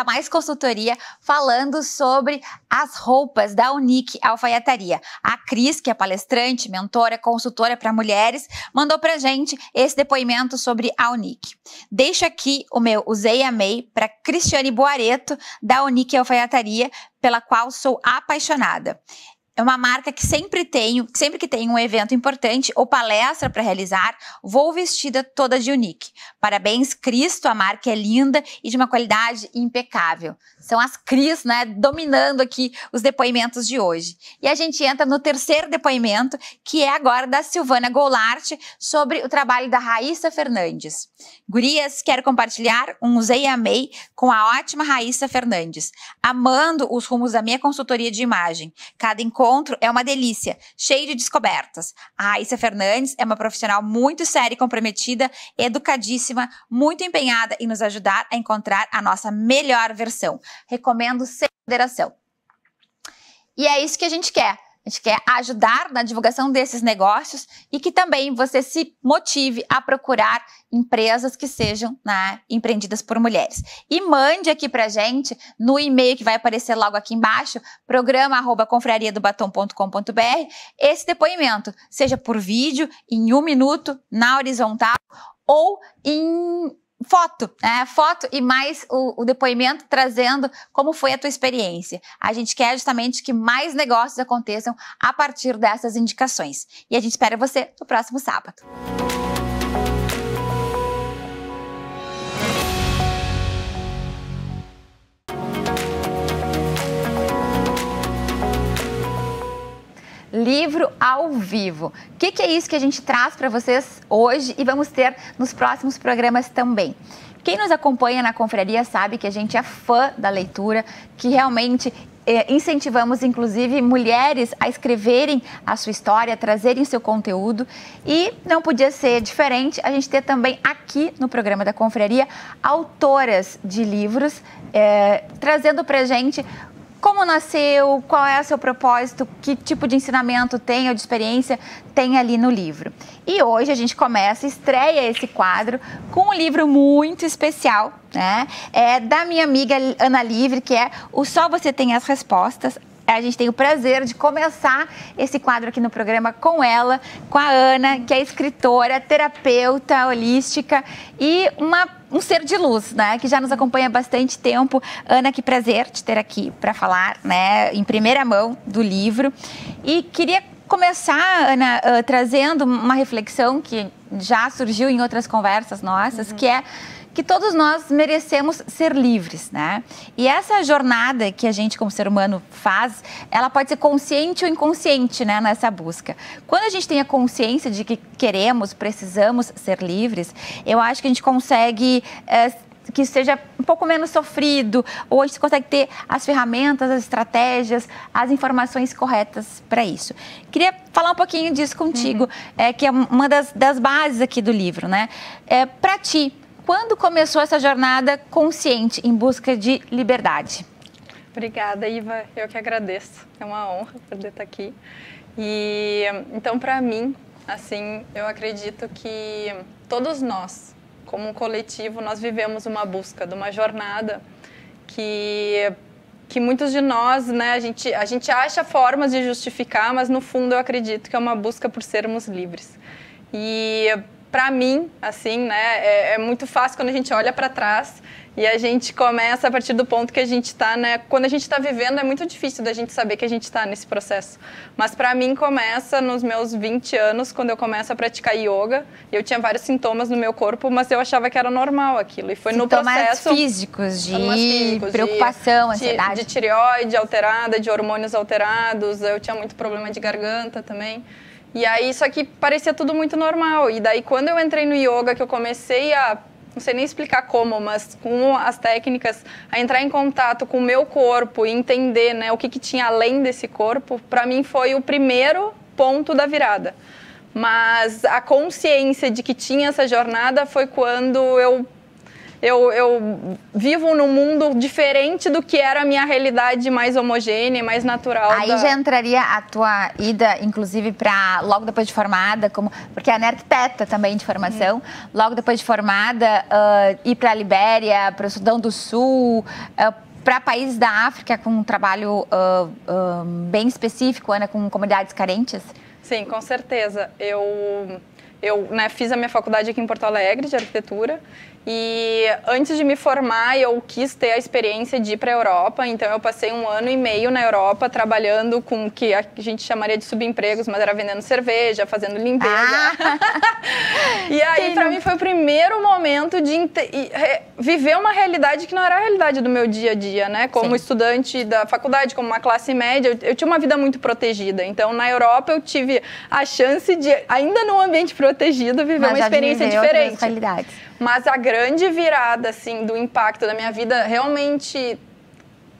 Mais Consultoria, falando sobre as roupas da Unique Alfaiataria. A Cris, que é palestrante, mentora, consultora para mulheres, mandou pra gente esse depoimento sobre a Unique. Deixo aqui o meu Usei e Amei para Cristiane Boareto, da Unique Alfaiataria, pela qual sou apaixonada. É uma marca que sempre que tem um evento importante ou palestra para realizar, vou vestida toda de Unique. Parabéns, Cristo, a marca é linda e de uma qualidade impecável. São as Cris, né, dominando aqui os depoimentos de hoje. E a gente entra no terceiro depoimento, que é agora da Silvana Goulart, sobre o trabalho da Raíssa Fernandes. Gurias, quero compartilhar um Usei e Amei com a ótima Raíssa Fernandes, amando os rumos da minha consultoria de imagem. Cada encontro é uma delícia, cheio de descobertas. A Raíssa Fernandes é uma profissional muito séria e comprometida, educadíssima, muito empenhada em nos ajudar a encontrar a nossa melhor versão. Recomendo sem moderação. E é isso que a gente quer. A gente quer ajudar na divulgação desses negócios e que também você se motive a procurar empresas que sejam, né, empreendidas por mulheres. E mande aqui pra gente, no e-mail que vai aparecer logo aqui embaixo, programa@confrariadobatom.com.br, esse depoimento, seja por vídeo, em 1 minuto, na horizontal, ou em foto, né? Foto e mais o depoimento trazendo como foi a tua experiência. A gente quer justamente que mais negócios aconteçam a partir dessas indicações. E a gente espera você no próximo sábado. Livro ao vivo. O que é isso que a gente traz para vocês hoje e vamos ter nos próximos programas também? Quem nos acompanha na confraria sabe que a gente é fã da leitura, que realmente incentivamos, inclusive, mulheres a escreverem a sua história, a trazerem seu conteúdo. E não podia ser diferente a gente ter também aqui no programa da confraria autoras de livros, trazendo para a gente como nasceu, qual é o seu propósito, que tipo de ensinamento tem ou de experiência tem ali no livro. E hoje a gente estreia esse quadro com um livro muito especial, né? É da minha amiga Ana Livre, que é O Só Você Tem as Respostas. A gente tem o prazer de começar esse quadro aqui no programa com ela, com a Ana, que é escritora, terapeuta holística e um ser de luz, né? Que já nos acompanha há bastante tempo. Ana, que prazer te ter aqui para falar, né, em primeira mão do livro. E queria começar, Ana, trazendo uma reflexão que já surgiu em outras conversas nossas, que é que todos nós merecemos ser livres, né? E essa jornada que a gente, como ser humano, faz, ela pode ser consciente ou inconsciente, né, nessa busca. Quando a gente tem a consciência de que queremos, precisamos ser livres, eu acho que a gente consegue que seja um pouco menos sofrido, ou a gente consegue ter as ferramentas, as estratégias, as informações corretas para isso. Queria falar um pouquinho disso contigo, que é uma das bases aqui do livro, né? Para ti, quando começou essa jornada consciente em busca de liberdade? Obrigada, Iva. Eu que agradeço. É uma honra poder estar aqui. E então, para mim, assim, eu acredito que todos nós, como um coletivo, nós vivemos uma busca de uma jornada que muitos de nós, né, a gente acha formas de justificar, mas no fundo eu acredito que é uma busca por sermos livres. E para mim, assim, né, é muito fácil quando a gente olha para trás e a gente começa a partir do ponto que a gente está, né? Quando a gente está vivendo é muito difícil da gente saber que a gente está nesse processo. Mas para mim começa nos meus 20 anos, quando eu começo a praticar yoga. Eu tinha vários sintomas no meu corpo, mas eu achava que era normal aquilo. E foi no processo... Sintomas físicos, de preocupação, ansiedade. De tireoide alterada, de hormônios alterados. Eu tinha muito problema de garganta também. E aí, só que parecia tudo muito normal. E daí, quando eu entrei no yoga, que eu comecei a, não sei nem explicar como, mas com as técnicas, a entrar em contato com o meu corpo e entender, né, o que tinha além desse corpo, para mim foi o primeiro ponto da virada. Mas a consciência de que tinha essa jornada foi quando eu vivo num mundo diferente do que era a minha realidade mais homogênea, mais natural. Aí já entraria a tua ida, inclusive, para logo depois de formada, porque a Ana é arquiteta também de formação, logo depois de formada, ir para a Libéria, para o Sudão do Sul, para países da África com um trabalho bem específico, Ana, com comunidades carentes? Sim, com certeza. Eu né, fiz a minha faculdade aqui em Porto Alegre, de arquitetura, e antes de me formar eu quis ter a experiência de ir para a Europa, então eu passei 1 ano e meio na Europa trabalhando com o que a gente chamaria de subempregos, mas era vendendo cerveja, fazendo limpeza. E aí para mim foi o primeiro momento de viver uma realidade que não era a realidade do meu dia a dia, né? Como estudante da faculdade, como uma classe média, eu tinha uma vida muito protegida, então na Europa eu tive a chance de, ainda num ambiente protegido, viver uma experiência diferente. Mas a grande virada, assim, do impacto da minha vida realmente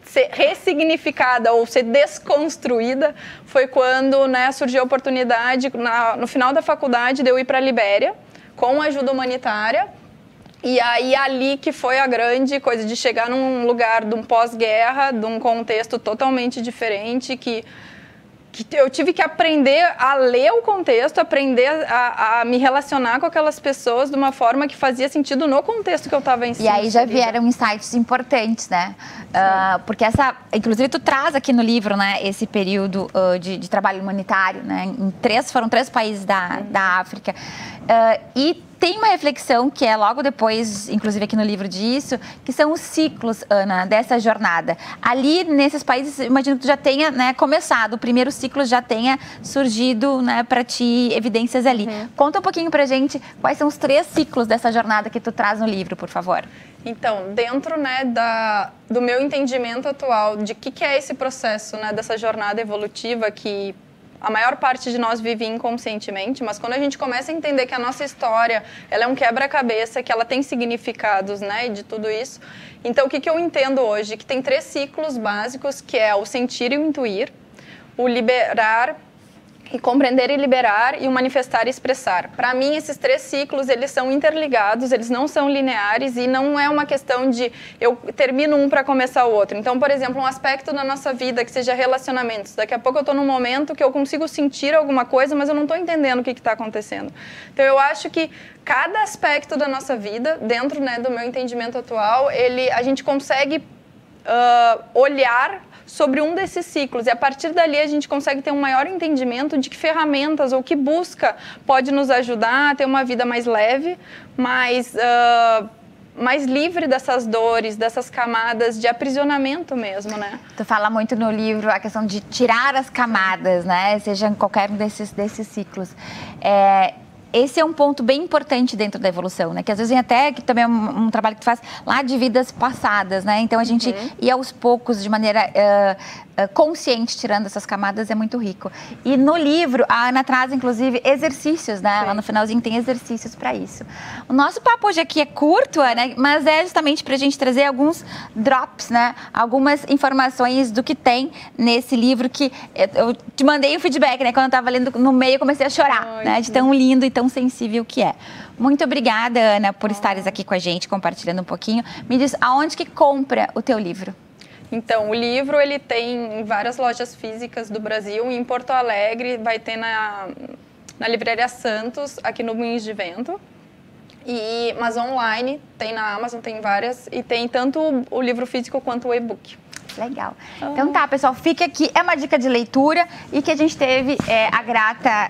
ser ressignificada ou ser desconstruída foi quando, né, surgiu a oportunidade, no final da faculdade, de eu ir para a Libéria com ajuda humanitária. E aí, ali que foi a grande coisa de chegar num lugar de um pós-guerra, de um contexto totalmente diferente, que eu tive que aprender a ler o contexto, aprender a me relacionar com aquelas pessoas de uma forma que fazia sentido no contexto que eu estava ensinando. E aí já vieram insights importantes, né? Porque inclusive tu traz aqui no livro, né, esse período de trabalho humanitário, né? Foram 3 países da África. E tem uma reflexão que é logo depois, inclusive aqui no livro disso, que são os ciclos, Ana, dessa jornada. Ali, nesses países, imagino que tu já tenha, né, começado, o primeiro ciclo já tenha surgido, né, para ti, evidências ali. Conta um pouquinho pra gente quais são os 3 ciclos dessa jornada que tu traz no livro, por favor. Então, dentro, né, do meu entendimento atual de que é esse processo, né, dessa jornada evolutiva que a maior parte de nós vive inconscientemente, mas quando a gente começa a entender que a nossa história, ela é um quebra-cabeça, que ela tem significados, né, e de tudo isso. Então, o que eu entendo hoje? Que tem 3 ciclos básicos, que é o sentir e o intuir, o liberar e compreender e liberar, e o manifestar e expressar. Para mim, esses 3 ciclos, eles são interligados, eles não são lineares e não é uma questão de eu termino um para começar o outro. Então, por exemplo, um aspecto da nossa vida que seja relacionamentos. Daqui a pouco eu estou num momento que eu consigo sentir alguma coisa, mas eu não estou entendendo o que está acontecendo. Então, eu acho que cada aspecto da nossa vida, dentro, né, do meu entendimento atual, a gente consegue olhar sobre um desses ciclos, e a partir dali a gente consegue ter um maior entendimento de que ferramentas ou que busca pode nos ajudar a ter uma vida mais leve, mais livre dessas dores, dessas camadas de aprisionamento mesmo, né? Tu fala muito no livro a questão de tirar as camadas, né? Seja em qualquer um desses ciclos. Esse é um ponto bem importante dentro da evolução, né? Que às vezes até, que também é um trabalho que tu faz lá de vidas passadas, né? Então a gente ir aos poucos, de maneira consciente, tirando essas camadas, é muito rico. E no livro, a Ana traz, inclusive, exercícios, né? Sim. Lá no finalzinho tem exercícios para isso. O nosso papo hoje aqui é curto, né? Mas é justamente para a gente trazer alguns drops, né? Algumas informações do que tem nesse livro, que eu te mandei o feedback, né? Quando eu estava lendo no meio, eu comecei a chorar, né? De tão lindo e tão sensível que é. Muito obrigada, Ana, por estares aqui com a gente, compartilhando um pouquinho. Me diz, aonde que compra o teu livro? Então, o livro, ele tem em várias lojas físicas do Brasil. Em Porto Alegre, vai ter na Livraria Santos, aqui no Moinhos de Vento. Mas online, tem na Amazon, tem várias. E tem tanto o livro físico quanto o e-book. Legal. Então tá, pessoal, fica aqui. É uma dica de leitura e que a gente teve a grata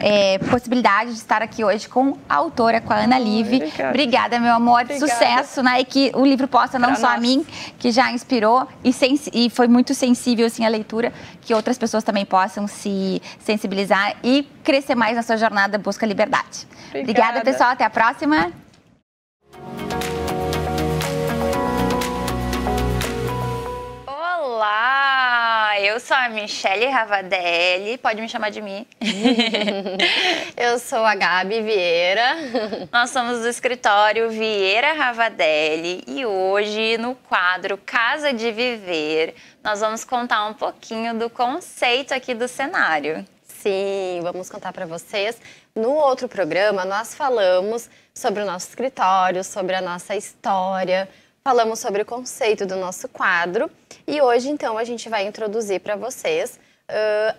possibilidade de estar aqui hoje com a autora, com a Ana Live. Obrigada, meu amor. Obrigada. Sucesso, né? E que o livro possa, não só a mim, que já inspirou e foi muito sensível, assim, a leitura, que outras pessoas também possam se sensibilizar e crescer mais na sua jornada busca liberdade. Obrigada, pessoal. Até a próxima. Olá, eu sou a Michele Ravadelli, pode me chamar de Mi. Eu sou a Gabi Vieira. Nós somos do escritório Vieira Ravadelli e hoje no quadro Casa de Viver nós vamos contar um pouquinho do conceito aqui do cenário. Sim, vamos contar para vocês. No outro programa nós falamos sobre o nosso escritório, sobre a nossa história, falamos sobre o conceito do nosso quadro e hoje, então, a gente vai introduzir para vocês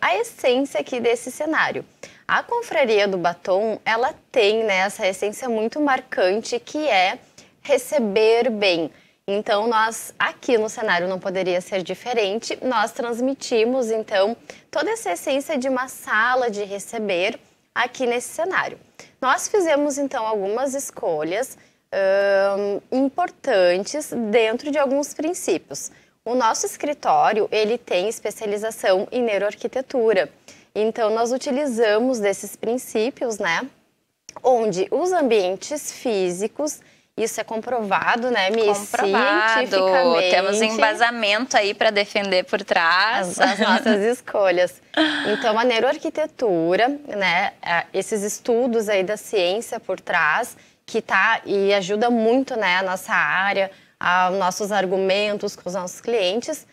a essência aqui desse cenário. A Confraria do Batom, ela tem, né, essa essência muito marcante que é receber bem. Então, nós aqui no cenário não poderia ser diferente, nós transmitimos, então, toda essa essência de uma sala de receber aqui nesse cenário. Nós fizemos, então, algumas escolhas importantes dentro de alguns princípios. O nosso escritório, ele tem especialização em neuroarquitetura. Então, nós utilizamos desses princípios, né? Onde os ambientes físicos, isso é comprovado, né, Mi? Cientificamente. Temos embasamento aí para defender por trás as nossas escolhas. Então, a neuroarquitetura, né, esses estudos aí da ciência por trás, que tá e ajuda muito, né, a nossa área, aos nossos argumentos com os nossos clientes,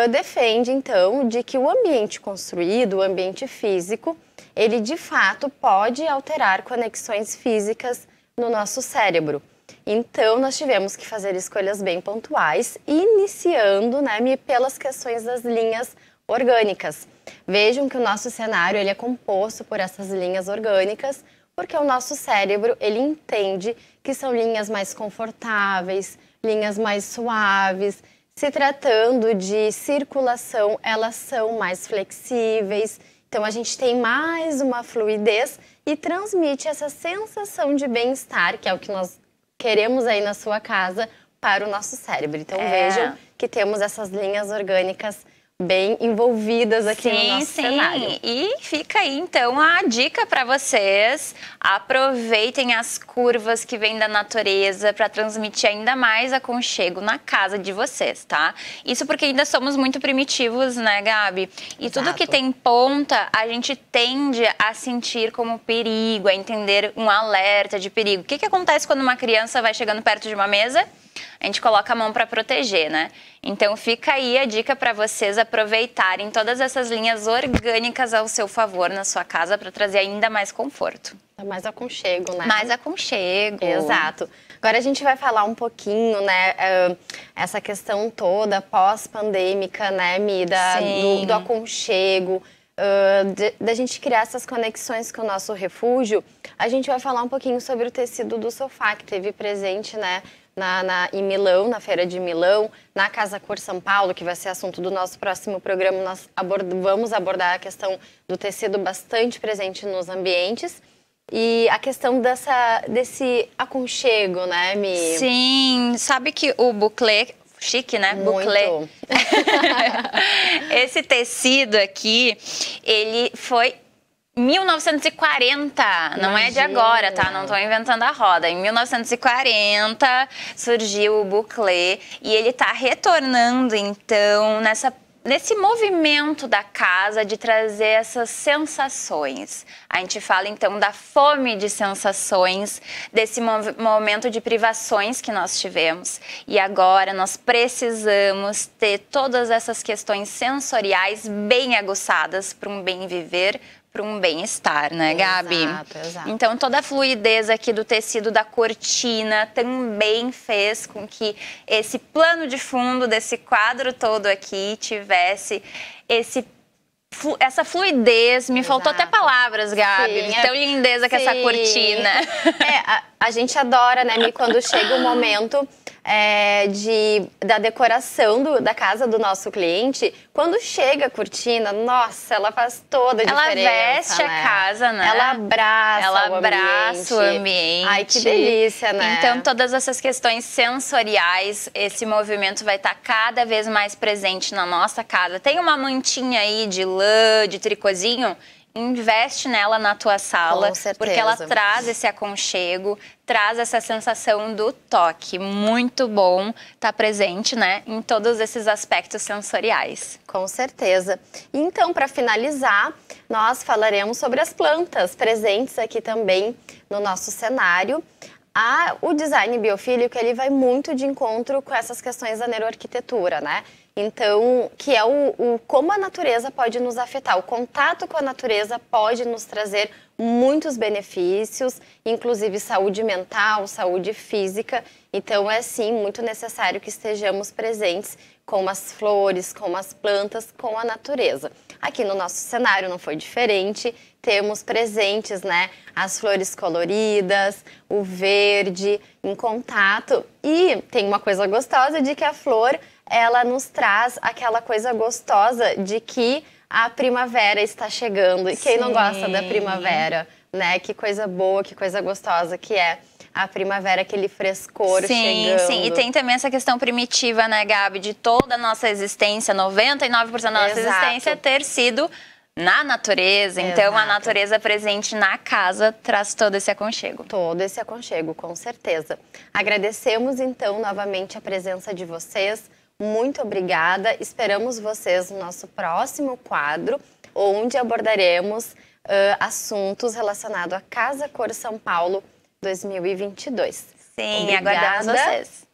defende, então, de que o ambiente construído, o ambiente físico, ele, de fato, pode alterar conexões físicas no nosso cérebro. Então, nós tivemos que fazer escolhas bem pontuais, iniciando, né, pelas questões das linhas orgânicas. Vejam que o nosso cenário, ele é composto por essas linhas orgânicas, porque o nosso cérebro, ele entende que são linhas mais confortáveis, linhas mais suaves. Se tratando de circulação, elas são mais flexíveis. Então a gente tem mais uma fluidez e transmite essa sensação de bem-estar, que é o que nós queremos aí na sua casa, para o nosso cérebro. Então vejam que temos essas linhas orgânicas bem envolvidas aqui no nosso cenário. E fica aí, então, a dica para vocês. Aproveitem as curvas que vêm da natureza para transmitir ainda mais aconchego na casa de vocês, tá? Isso porque ainda somos muito primitivos, né, Gabi? E tudo que tem ponta, a gente tende a sentir como perigo, a entender um alerta de perigo. O que acontece quando uma criança vai chegando perto de uma mesa? A gente coloca a mão para proteger, né? Então fica aí a dica para vocês aproveitarem todas essas linhas orgânicas ao seu favor na sua casa para trazer ainda mais conforto. Mais aconchego, né? Mais aconchego. Exato. Agora a gente vai falar um pouquinho, né, essa questão toda pós-pandêmica, né, Mi, do aconchego, da gente criar essas conexões com o nosso refúgio. A gente vai falar um pouquinho sobre o tecido do sofá, que teve presente, né, em Milão, na Feira de Milão, na Casa Cor São Paulo, que vai ser assunto do nosso próximo programa. Nós vamos abordar a questão do tecido bastante presente nos ambientes e a questão desse aconchego, né, Mi? Sim, sabe que o buclé, chique, né? Muito. Buclé. Esse tecido aqui, ele foi 1940, não é de agora, tá? Não estou inventando a roda. Em 1940 surgiu o buclé e ele tá retornando, então, nesse movimento da casa de trazer essas sensações. A gente fala, então, da fome de sensações, desse momento de privações que nós tivemos. E agora nós precisamos ter todas essas questões sensoriais bem aguçadas para um bem viver, para um bem-estar, né, Gabi? Exato. Então, toda a fluidez aqui do tecido da cortina também fez com que esse plano de fundo desse quadro todo aqui tivesse essa fluidez. Me faltou até palavras, Gabi, de tão lindeza que essa cortina. A gente adora, né, Mi, quando chega o momento da decoração da casa do nosso cliente. Quando chega a cortina, nossa, ela faz toda a diferença. Ela veste, né, a casa, né? Ela abraça o ambiente. Ai, que delícia, né? Então, todas essas questões sensoriais, esse movimento vai estar cada vez mais presente na nossa casa. Tem uma mantinha aí de lã, de tricôzinho? Investe nela na tua sala, porque ela traz esse aconchego, traz essa sensação do toque. Muito bom estar presente, né, em todos esses aspectos sensoriais. Com certeza. Então, para finalizar, nós falaremos sobre as plantas presentes aqui também no nosso cenário. O design biofílico, ele vai muito de encontro com essas questões da neuroarquitetura, né? Então, que é como a natureza pode nos afetar. O contato com a natureza pode nos trazer muitos benefícios, inclusive saúde mental, saúde física. Então, é sim muito necessário que estejamos presentes com as flores, com as plantas, com a natureza. Aqui no nosso cenário não foi diferente. Temos presentes, né, as flores coloridas, o verde em contato. E tem uma coisa gostosa de que a flor, ela nos traz aquela coisa gostosa de que a primavera está chegando. E quem não gosta da primavera, né? Que coisa boa, que coisa gostosa que é a primavera, aquele frescor chegando. Sim, e tem também essa questão primitiva, né, Gabi, de toda a nossa existência, 99% da nossa existência ter sido na natureza. Então, a natureza presente na casa traz todo esse aconchego. Todo esse aconchego, com certeza. Agradecemos, então, novamente a presença de vocês. Muito obrigada. Esperamos vocês no nosso próximo quadro, onde abordaremos assuntos relacionados à Casa Cor São Paulo 2022. Sim, obrigada. aguardamos vocês.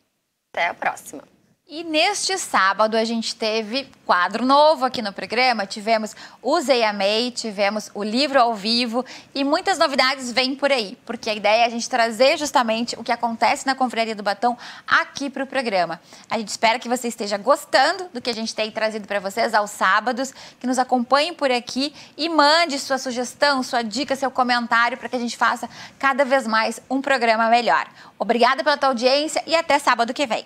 Até a próxima. E neste sábado a gente teve quadro novo aqui no programa, tivemos Use e Amei, tivemos o livro ao vivo e muitas novidades vêm por aí, porque a ideia é a gente trazer justamente o que acontece na Confraria do Batom aqui para o programa. A gente espera que você esteja gostando do que a gente tem trazido para vocês aos sábados, que nos acompanhem por aqui e mande sua sugestão, sua dica, seu comentário para que a gente faça cada vez mais um programa melhor. Obrigada pela tua audiência e até sábado que vem.